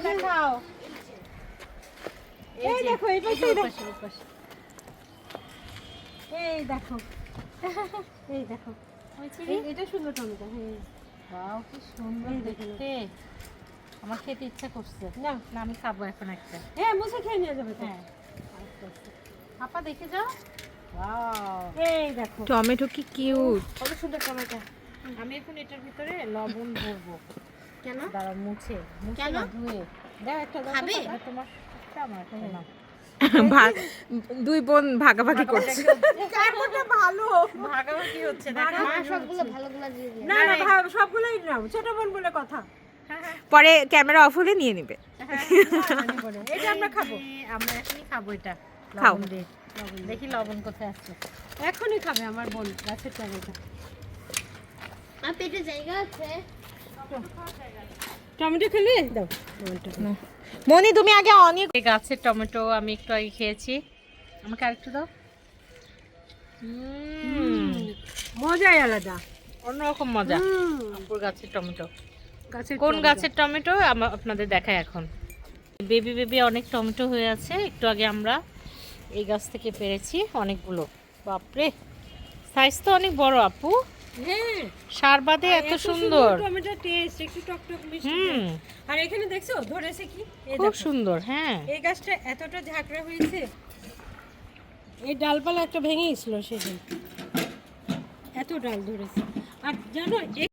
দেখাও। এই দেখো এই পাশে এই দেখো এই দেখো এটা সুন্দর টমেটো। হ্যাঁ ওয়াও কি সুন্দর দেখতে। আমার খেতে ইচ্ছা করছে। না না আমি খাবো এখন একটা। হ্যাঁ মুছে খেয়ে নিয়ে যাবে তো। হ্যাঁ আপা দেখে যাও। ওয়াও এই দেখো টমেটো কি কিউট। কত সুন্দর টমেটো। আমি এখন এটার ভিতরে লবণ ভরবো। কেন দাঁড়াও মুছে কেন? না ধুয়ে দাও একটা দাও তো। খাবে তোমার একটা আমার একটা নাও। দুই বোন ভাগাভাগি করছে। চারটা ভালো ভাগাভাগি হচ্ছে দেখো। সবগুলো ভালোগুলো দিয়ে দিও। না না সবগুলোই নাও, ছোট বোন বলে কথা। পরে ক্যামেরা অফ হলে নিয়ে নিবে। এটা আমরা খাবো। আমরা এখনই খাবো এটা খাও। লবণ দিয়ে। দেখি লবণ কোথায় আসছে। এখনই খাবে আমার বোন গাছের টমেটো। আর পেটে জায়গা আছে। টমেটো খেলে দাও টমেটো। মনি তুমি আগে অনেক এই গাছের টমেটো আমি একটু আগে খেয়েছি। আমাকে আরেকটু দাও। মজাই আলাদা। অন্যরকম মজা। আপুর গাছের টমেটো। গাছের কোন টমেটো। গাছের টমেটো আপনাদের দেখায় এখন। বেবি বেবি অনেক টমেটো হয়ে আছে। একটু আগে আমরা এই গাছ থেকে পেরেছি অনেকগুলো। বাপরে সাইজ তো অনেক বড় আপু। হ্যাঁ সার বাদে এত সুন্দর। টমেটো টেস্ট একটু টক টক মিষ্টি। হুম আর এখানে দেখছো ধরেছে কি? এই খুব দেখো। সুন্দর। হ্যাঁ এই গাছটা এতটা ঝাঁকড়া হয়েছে, এই ডালপালা একটা ভেঙে গেছিল সেদিন, এত ডাল ধরেছে। আর জানো